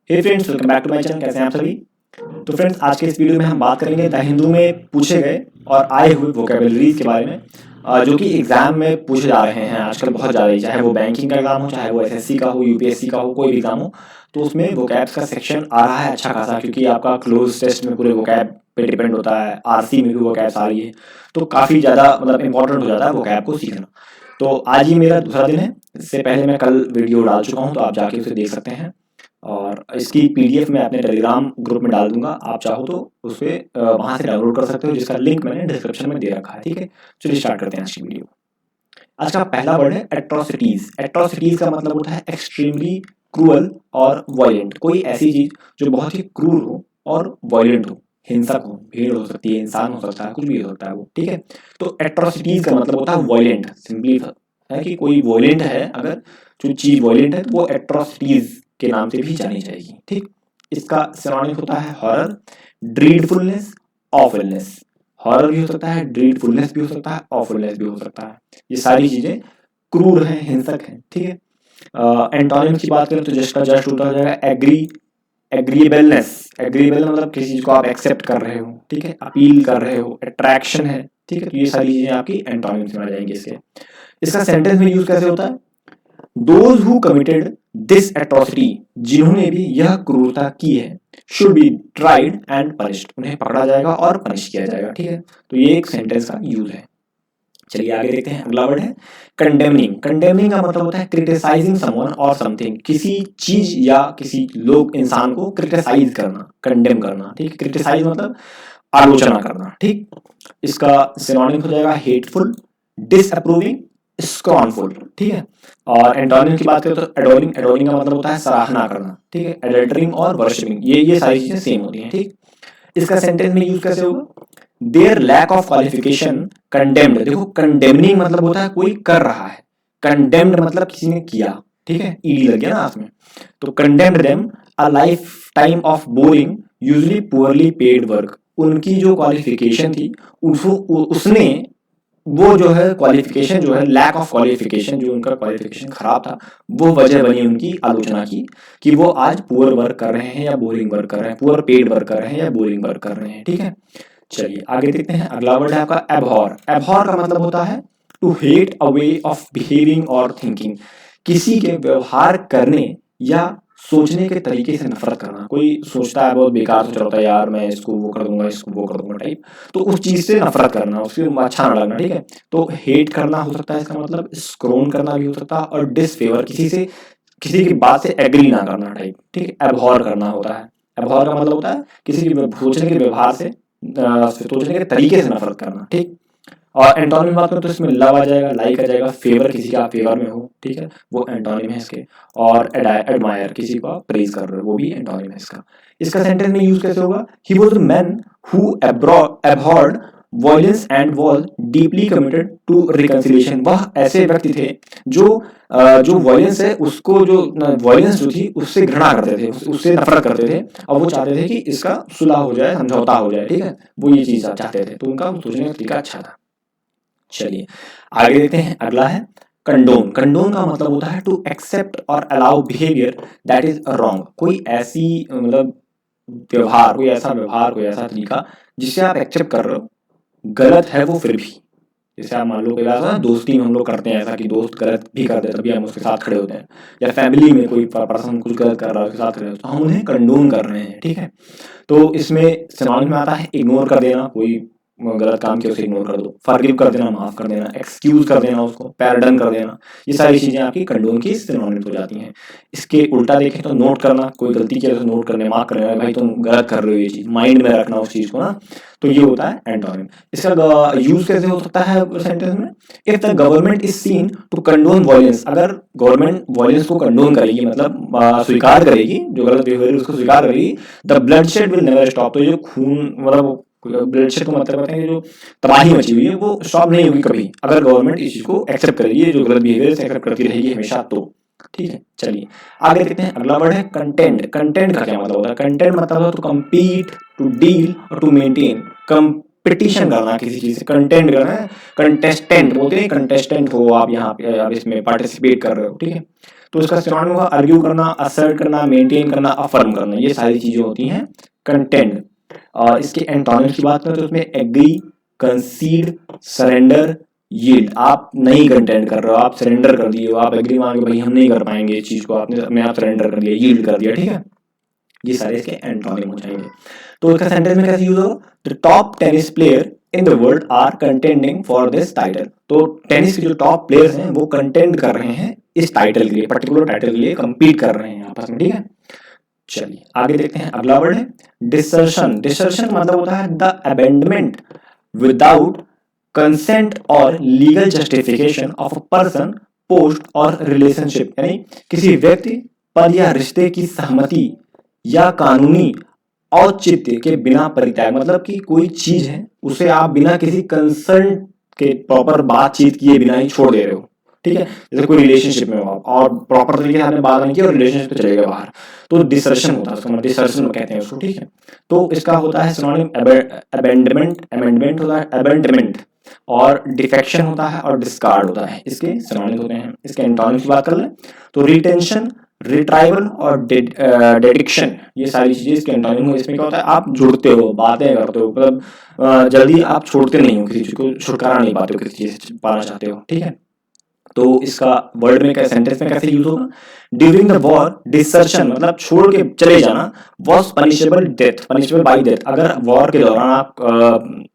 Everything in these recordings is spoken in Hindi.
Hey friends, welcome back to my channel. कैसे हैं आप सभी। तो फ्रेंड्स, आज के इस वीडियो में हम बात करेंगे द हिंदू में पूछे गए और आए हुए वोकेबलरीज के बारे में, जो कि एग्जाम में पूछे जा रहे हैं आजकल बहुत ज़्यादा ही। चाहे वो बैंकिंग का एग्जाम हो, चाहे वो एसएससी का हो, यूपीएससी का हो, कोई भी एग्जाम हो, तो उसमें वोकैब्स का सेक्शन आ रहा है अच्छा खासा, क्योंकि आपका क्लोज टेस्ट में पूरे वोकैब पे डिपेंड होता है। आरसी में भी वोकैब्स आ रही है, तो काफ़ी ज़्यादा मतलब इंपॉर्टेंट हो जाता है वोकैब को सीखना। तो आज ही मेरा दूसरा दिन है। इससे पहले मैं कल वीडियो डाल चुका हूँ, तो आप जाके उसे देख सकते हैं। और इसकी पीडीएफ मैं अपने टेलीग्राम ग्रुप में डाल दूंगा, आप चाहो तो उसे वहां से डाउनलोड कर सकते हो, जिसका लिंक मैंने डिस्क्रिप्शन में दे रखा है। ठीक है, चलिए स्टार्ट करते हैं आज की वीडियो। आज का पहला वर्ड है एट्रोसिटीज। एट्रोसिटीज का मतलब होता है एक्सट्रीमली क्रूअल और वायलेंट। कोई ऐसी चीज जो बहुत ही क्रूर हो और वायलेंट हो, हिंसक हो। भीड़ हो सकती है, इंसान हो सकता है, कुछ भी हो सकता है वो। ठीक है, तो एट्रोसिटीज का मतलब होता है वायलेंट। सिंपली है कि कोई वायलेंट है, अगर जो चीज वायलेंट है तो वो एट्रोसिटीज के नाम से भी जानी जाएगी। ठीक, इसका सिनोनिम होता है हॉरर, ड्रीडफुलनेस, ऑफुलनेस। हॉरर भी हो सकता है, ड्रीडफुलनेस भी हो सकता है, ऑफुलनेस भी हो सकता है। ये सारी चीजें क्रूर हैं, हिंसक हैं। ठीक है, एंटोनिम की बात करें तो जिसका जस्ट होता हो जाएगा एग्रीएबलनेस। एग्रीएबल मतलब किसी चीज को आप एक्सेप्ट कर रहे हो। ठीक है, अपील कर रहे हो, अट्रैक्शन है। ठीक है, तो ये सारी चीजें आपकी एंटोनिम्स में आ जाएंगी इसके। इसका सेंटेंस में यूज कैसे होता है? Those who committed this atrocity, जिन्होंने भी यह क्रूरता की है, should be tried and punished, उन्हें पकड़ा जाएगा और पनिश किया जाएगा। ठीक है, तो ये एक सेंटेंस का यूज है। चलिए आगे देखते हैं। अगला वर्ड है कंडेमनिंग। कंडेमनिंग का मतलब होता है क्रिटिसाइजिंग समवन और समथिंग। किसी चीज या किसी लोग, इंसान को क्रिटिसाइज करना, कंडेम करना। ठीक है, क्रिटिसाइज मतलब आलोचना करना। ठीक, इसका सिनोनिम हो जाएगा हेटफुल, डिसअप्रूविंग, स्क्रॉनफुल। ठीक है, और एंटोनिम की बात करें तो एडोरिंग। एडोरिंग का मतलब होता है सराहना करना। ठीक है, एडल्टरिंग और वर्शिपिंग, ये सारी चीजें सेम होती हैं। ठीक, इसका सेंटेंस में यूज कैसे होगा? There lack of qualification condemned. देखो, कंडेमनिंग मतलब होता है कोई कर रहा है, कंडेम्ड मतलब किसी ने किया। ठीक है, ईडी लग गया ना हाथ में, तो condemned them a life time of boring usually poorly paid work. उनकी जो क्वालिफिकेशन थी, उसने वो जो है क्वालिफिकेशन, जो है लैक ऑफ क्वालिफिकेशन, जो उनका क्वालिफिकेशन खराब था, वो वजह बनी उनकी आलोचना की कि वो आज पुअर वर्क कर रहे हैं या बोरिंग वर्क कर रहे हैं, पुअर पेड वर्क कर रहे हैं या बोरिंग वर्क कर रहे हैं। ठीक है, चलिए आगे देखते हैं। अगला वर्ड है आपका एबहॉर। एबहॉर का मतलब होता है to hate a way of behaving और थिंकिंग। किसी के व्यवहार करने या सोचने के तरीके से नफरत करना। कोई सोचता है बहुत बेकार सोच रहा होता है, यार मैं इसको वो कर दूंगा, इसको वो कर दूंगा टाइप, तो उस चीज से नफरत करना, उससे अच्छा ना लगना। ठीक है, तो हेट करना हो सकता है इसका मतलब, स्क्रोन करना भी हो सकता है, और डिसफेवर, किसी से, किसी की बात से एग्री ना करना टाइप। ठीक है, एबहॉर करना होता है। एबहॉर का मतलब होता है किसी के सोचने के व्यवहार से, सोचने के तरीके से नफरत करना। ठीक, और एंटोनिम में बात करें तो इसमें लव आ जाएगा, लाइक आ जाएगा, फेवर, किसी का फेवर में हो। ठीक है, वो एंटोनिम है इसके। और एडमायर, किसी को आप प्रेज कर रहे हो, वो भी एंटोनिम है इसका। इसका सेंटेंस में यूज कैसे होगा? He was a man who abhorred violence and was deeply committed to reconciliation. वह ऐसे व्यक्ति थे जो जो वॉयलेंस है उसको, जो वॉयलेंस जो थी उससे घृणा करते थे, उससे नफरत करते थे, और वो चाहते थे कि इसका सुलह हो जाए, समझौता हो जाए। ठीक है, वो ये चीज चाहते थे, तो उनका सोचने का तरीका अच्छा था। चलिए आगे देखते हैं। अगला है कंडोन। कंडोन का मतलब होता है टू एक्सेप्ट और allow behaviour that is wrong. कोई ऐसी मतलब व्यवहार, कोई ऐसा व्यवहार, कोई ऐसा तरीका जिसे आप एक्सेप्ट कर रहे हो, गलत है वो फिर भी। जैसे आप मान लो कई बार ना दोस्ती में हम लोग करते हैं ऐसा कि दोस्त गलत भी कर दे तभी हम उसके साथ खड़े होते हैं, या फैमिली में कोई पर्सन कुछ गलत कर रहा है उसके साथ खड़े होते हैं, तो हम उन्हें कंडोन कर रहे हैं। ठीक है, तो इसमें सिनोनिम में आता है इग्नोर कर देना, कोई गलत काम किया उसे इग्नोर कर दो, फॉरगिव कर देना, माफ कर देना, एक्सक्यूज कर देना उसको, पैरडन कर देना। ये सारी चीजें आपकी कंडोन की सिनोनिम हो जाती हैं। इसके उल्टा देखें तो नोट करना, कोई गलती किया तो नोट करने, मार्क करने, भाई तुम गलत कर रहे हो, ये चीज माइंड में रखना उस चीज को ना, तो ये होता है एंटोनिम। इसका यूज कैसे हो सकता है सेंटेंस में? If the government is seen to condone violence. अगर गवर्नमेंट वायलेंस को कंडोन करेगी, मतलब स्वीकार करेगी, जो गलत बिहेवियर उसको स्वीकार करेगी, the bloodshed will never stop. तो जो खून, मतलब ब्लडशेड को मतलब कहते हैं कि जो तबाही मची हुई है वो स्टॉप नहीं होगी कभी, अगर गवर्नमेंट इस चीज को एक्सेप्ट करेगी, जो गलत बिहेवियर से एक्सेप्ट करती रहेगी हमेशा तो। ठीक है, चलिए आगे देखते हैं। अगला वर्ड है कंटेंट। कंटेंट का क्या मतलब होता है? कंटेंट मतलब है टू कम्पीट, टू डील और टू मेंटेन। कंपटीशन करना किसी चीज से, कंटेंट करना है। कंटेस्टेंट बोलते हैं, कंटेस्टेंट हो आप, यहाँ पे आप इसमें पार्टिसिपेट कर रहे हो। ठीक है, तो इसका सिनोनिम होगा आर्ग्यू करना, असर्ट करना, मेंटेन करना, अफर्म करना, ये सारी चीजें होती हैं कंटेंड। और इसके एंटोनिम्स की बात करें तो उसमें एग्री, कंसीड, सरेंडर, यील्ड। आप नहीं कंटेंड कर रहे हो, आप सरेंडर कर दिए हो, आप एग्री मान के भाई हम नहीं कर पाएंगे इस चीज को, आपने अपने आप सरेंडर कर दिया, यील्ड कर दिया, ठीक है। ये सारे इसके एंटोनिम हो जाएंगे। तो इसका सेंटेंस में कैसे यूज होगा, the top tennis player in the world are contending for this title. तो टेनिस के जो टॉप प्लेयर्स हैं वो कंटेंड कर रहे हैं इस टाइटल के लिए, पर्टिकुलर टाइटल के लिए compete कर रहे हैं आपस में, ठीक है। चलिए आगे देखते हैं, अगला वर्ड है डिसर्शन। डिसर्शन मतलब होता है द अबेंडमेंट विदाउट कंसेंट और legal justification of a person, post और रिलेशनशिप। यानी किसी व्यक्ति, पद या रिश्ते की सहमति या कानूनी औचित्य के बिना परित्याग। मतलब कि कोई चीज है उसे आप बिना किसी कंसर्न के प्रॉपर बातचीत किए बिना ही छोड़ दे रहे हो, ठीक है। जैसे कोई रिलेशनशिप में हो आप और प्रॉपर तरीके से आपने बात नहीं की और रिलेशनशिप पे चले गए बाहर, तो डिसर्शन होता है उसका, मतलब डिसर्शन कहते हैं उसको, ठीक है। तो इसका होता है सिनोनिम अबेंडमेंट, अमेंडमेंट होता है अबेंडमेंट, और डिफेक्शन होता है और डिस्कार्ड होता है, इसके सिनोनिम होते हैं। इसके एंटोनिम्स की बात कर लें तो रिटेंशन, रिट्राइवल और डेडिक्शन, ये सारी चीजें इसके एंटोनिम हो। इसमें क्या होता है, आप जुड़ते हो, बातें करते हो, मतलब जल्दी आप छोड़ते नहीं हो, किसी चीज को छुटकारा नहीं पाते हो, किसी चीज से पाना चाहते हो, ठीक है। तो इसका वर्ड में सेंटेंस में कैसे यूज होगा, ड्यूरिंग द वॉर डिसर्शन मतलब छोड़ के चले जाना, was punishable death, punishable by death. अगर वॉर के दौरान आप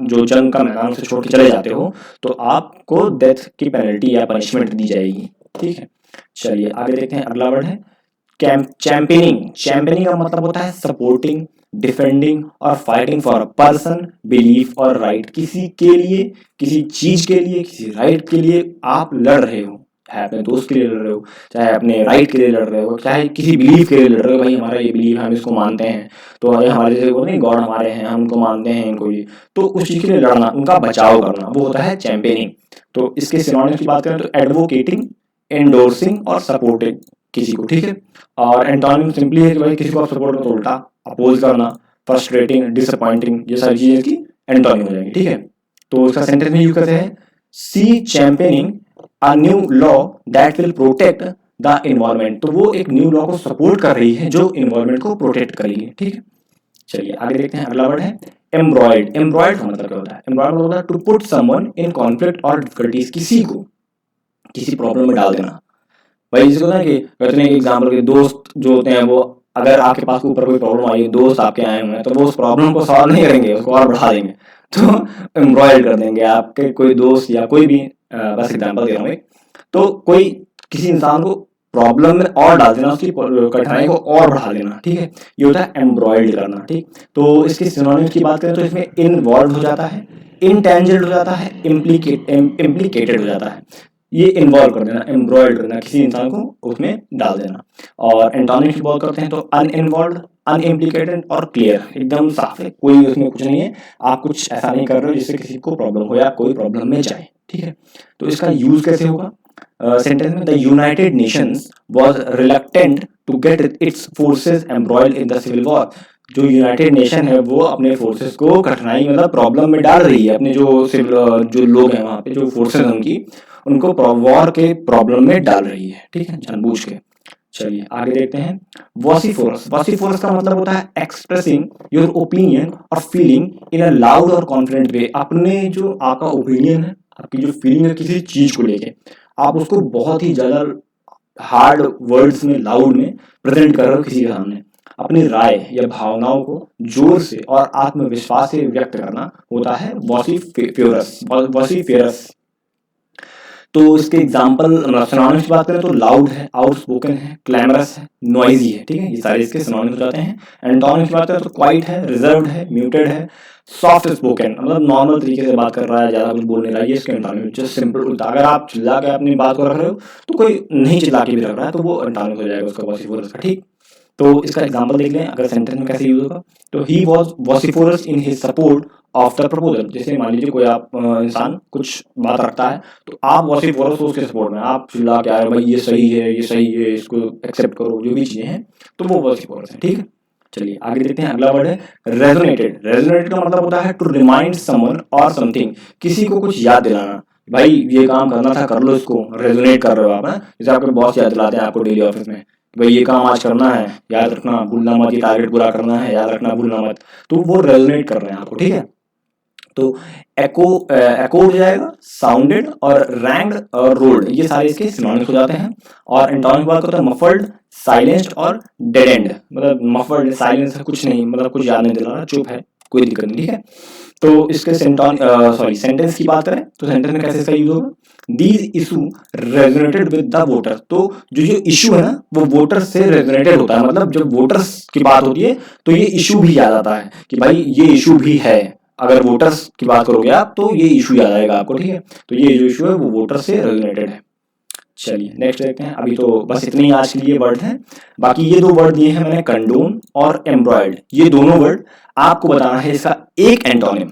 जो जंग का मैदान से छोड़ के चले जाते हो तो आपको डेथ की पेनल्टी या पनिशमेंट दी जाएगी, ठीक है। चलिए आगे देखते हैं, अगला वर्ड है चैंपियनिंग। चैंपियनिंग का मतलब होता है सपोर्टिंग, डिफेंडिंग और fighting for a person, belief और राइट। किसी के लिए, किसी चीज के लिए, किसी राइट के लिए आप लड़ रहे हो, चाहे अपने दोस्त के लिए लड़ रहे हो, चाहे अपने राइट के लिए लड़ रहे हो, चाहे किसी बिलीफ के लिए लड़ रहे हो, भाई हमारा ये बिलीफ है हम इसको मानते हैं, तो ये हमारे जैसे वो नहीं गॉड हमारे हैं हम उनको मानते हैं इनको, ये तो उस चीज के लिए लड़ना, उनका बचाव करना, वो होता है चैंपियनिंग। तो इसके सिनोनिम्स की बात करें तो एडवोकेटिंग, एंडोर्सिंग और सपोर्टिंग किसी को, ठीक है। और एंटोनिम सिंपली है कि भाई किसी को आप सपोर्ट करो तो उल्टा अपोज करना, फ्रस्ट्रेटिंग, डिसअपॉइंटिंग, ये सारी चीजें इसकी एंटोनिम हो जाएंगी, ठीक है। तो इसका सेंटेंस में यूज करते हैं see championing a new law that will protect the environment. तो वो एक न्यू लॉ को सपोर्ट कर रही है जो एनवायरमेंट को प्रोटेक्ट करेगी, ठीक है। चलिए आगे देखते हैं, अगला वर्ड है एम्ब्रॉयड। एम्ब्रॉयड का मतलब क्या होता है, एम्ब्रॉयड होता है to put someone in conflict और डिफिकल्टीज, किसी को किसी प्रॉब्लम में डाल देना। भाई जिसको ना कि कहते हैं एग्जाम्पल के दोस्त जो होते हैं वो, अगर आपके पास ऊपर कोई प्रॉब्लम आई है, दोस्त आपके आए हुए हैं, तो वो उस प्रॉब्लम को सॉल्व नहीं करेंगे, उसको और बढ़ा देंगे, तो एम्ब्रॉयड कर देंगे आपके कोई दोस्त या कोई भी, बस एग्जाम्पल दे रहा हूँ एक। तो कोई किसी इंसान को प्रॉब्लम में और डाल देना, उसकी कठिनाई को और बढ़ा देना, ठीक है, ये होता है एम्ब्रॉयड करना, ठीक। तो इसके सिनोनिम्स की बात करें तो इसमें इन्वॉल्व हो जाता है, इंटेंजेड हो जाता है, इम्प्लीकेटेड हो जाता है। ये इन्वॉल्व कर देना, एम्ब्रॉयड करना, किसी इंसान को उसमें डाल देना। और एंटोनिम्स की बात करते हैं तो अनइन्वॉल्व, अनइम्प्लीकेटेड और क्लियर, एकदम साफ है, कोई उसमें कुछ नहीं है, आप कुछ ऐसा नहीं कर रहे हो जिससे किसी को प्रॉब्लम हो या कोई प्रॉब्लम में जाए, ठीक है। तो इसका यूज कैसे होगा, सेंटेंस में the United Nations was reluctant to get its forces embroiled in the civil war. जो यूनाइटेड नेशन है वो अपने फोर्सेस को कठिनाई मतलब प्रॉब्लम में डाल रही है, अपने जो सिविल जो लोग हैं वहाँ पे जो फोर्सेस हैं उनकी, उनको वॉर के प्रॉब्लम में डाल रही है, ठीक है, जानबूझ के। चलिए आगे देखते हैं, वॉसिफोरस। वॉसिफोरस का मतलब होता है एक्सप्रेसिंग योर ओपिनियन और फीलिंग इन अ लाउड और कॉन्फिडेंट वे। अपने जो आपका ओपिनियन है, आपकी जो फीलिंग है किसी चीज को लेके, आप उसको बहुत ही ज्यादा हार्ड वर्ड्स में, लाउड में प्रेजेंट कर रहे हो किसी के सामने। अपनी राय या भावनाओं को जोर से और आत्मविश्वास से व्यक्त करना होता है वॉसिफोरस, वॉसिफेरस। तो इसके एग्जाम्पल सिनोनिम्स की बात करें तो लाउड है, आउटस्पोकन है, क्लैमरस है, नॉइजी है, ठीक है, ये सारे इसके सिनोनिम्स हो जाते हैं। एंटोनिम्स की बात करें तो क्वाइट है, रिजर्व्ड है, म्यूटेड है, सॉफ्ट स्पोकन मतलब नॉर्मल तरीके से बात कर रहा है, ज्यादा कुछ बोल नहीं रहा है, ये इसके एंटोनिम, जस्ट सिंपल। अगर आप चिल्ला के अपनी बात को रख रहे हो तो कोई नहीं चिल्ला के भी रख रहा है तो वो एंटोनिम हो जाएगा उसका वॉसिफोरस का, ठीक। तो इसका एग्जांपल देख लें, अगर सेंटेंस में कैसे यूज होगा, तो he was vociferous in his support of the proposal. जैसे मान लीजिए कोई आप इंसान कुछ बात रखता है तो आप वॉसिफोरस हो उसके सपोर्ट में, आप चिल्ला के आए भाई ये सही है, ये सही है, इसको एक्सेप्ट करो, जो भी चीजें हैं, तो वो वॉसिफोरस है, ठीक है। चलिए आगे देखते हैं, अगला वर्ड है रेजोनेटेड। रेजोनेटेड का मतलब होता है टू रिमाइंड समवन और समथिंग, किसी को कुछ याद दिलाना, भाई ये काम करना था, कर लो इसको, रेजोनेट कर रहे हो आप, हैं? जैसे आपके बॉस याद दिलाते हैं आपको डेली ऑफिस में, भाई ये काम आज करना है, याद रखना भूलना मत, ये टारगेट पूरा करना है, याद रखना भूलना मत। तो वो रेजोनेट कर रहे हैं आपको, ठीक है। तो एको एको हो जाएगा, साउंडेड और रैंग्ड और रोल्ड, ये सारे इसके सिनोनिम्स हो जाते हैं। और एंटोनिम की बात करते हैं मफल्ड, साइलेंस्ड और डेड एंड। मतलब मफल्ड साइलेंस है, कुछ नहीं, मतलब कुछ याद नहीं दिला रहा, चुप है, कोई दिक्कत नहीं, ठीक है। तो इसके सेंटेंस की बात करें तो सेंटेंस में कैसे इसका यूज होगा, these issue resonated with the voter. तो जो इशू है ना वो वोटर से रेजोनेटेड होता है, मतलब जब वोटर्स की बात होती है तो ये इशू भी याद आता है कि भाई ये इशू भी है। अगर वोटर्स की बात करोगे आप तो ये इशू याद आएगा आपको, ठीक है। तो ये जो इशू है वो वोटर से रेजोनेटेड है। चलिए नेक्स्ट देखते हैं। अभी तो बस इतने ही आज के लिए वर्ड हैं। बाकी ये दो वर्ड दिए हैं मैंने, कंडोम और एम्ब्रॉयड, ये दोनों वर्ड आपको बताना है इसका एक एंटोनिम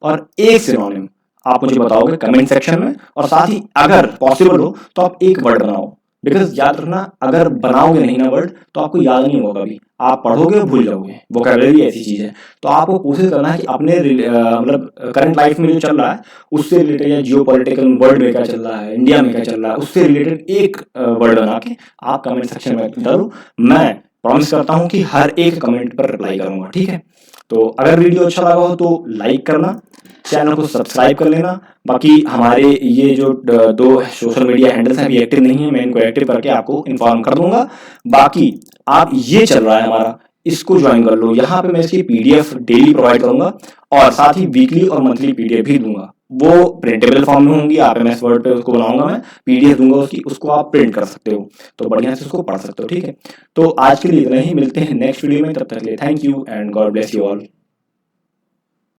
और एक सिनोनिम। आप मुझे बताओगे कमेंट सेक्शन में, और साथ ही अगर पॉसिबल हो तो आप एक वर्ड बनाओ, बिकॉज याद रखना अगर बनाओगे नहीं ना वर्ड तो आपको याद नहीं होगा कभी, आप पढ़ोगे और भूल जाओगे। वोकैबुलरी ऐसी चीज है, तो आपको कोशिश करना है कि अपने मतलब करंट लाइफ में जो चल रहा है उससे रिलेटेड, या जियो पॉलिटिकल वर्ल्ड में क्या चल रहा है, इंडिया में क्या चल रहा है, उससे रिलेटेड एक वर्ड बना के आप कमेंट सेक्शन में डालो। मैं प्रॉमिस करता हूँ कि हर एक कमेंट पर रिप्लाई करूंगा, ठीक है। तो अगर वीडियो अच्छा लगा हो तो लाइक करना, चैनल को सब्सक्राइब कर लेना। बाकी हमारे ये जो दो सोशल मीडिया हैंडल्स हैं अभी एक्टिव नहीं है, मैं इनको एक्टिव करके आपको इन्फॉर्म कर दूंगा। बाकी आप ये चल रहा है हमारा, इसको ज्वाइन कर लो, यहाँ पे मैं इसकी पीडीएफ डेली प्रोवाइड करूंगा और साथ ही वीकली और मंथली पीडीएफ भी दूंगा। वो प्रिंटेबल फॉर्म में होंगी, आप एमएस वर्ड पे उसको बनाऊंगा मैं, पीडीएफ दूंगा उसकी, उसको आप प्रिंट कर सकते हो, तो बढ़िया से उसको पढ़ सकते हो, ठीक है। तो आज के लिए इतना ही, मिलते हैं नेक्स्ट वीडियो में, तब तक के लिए thank you and God bless you all.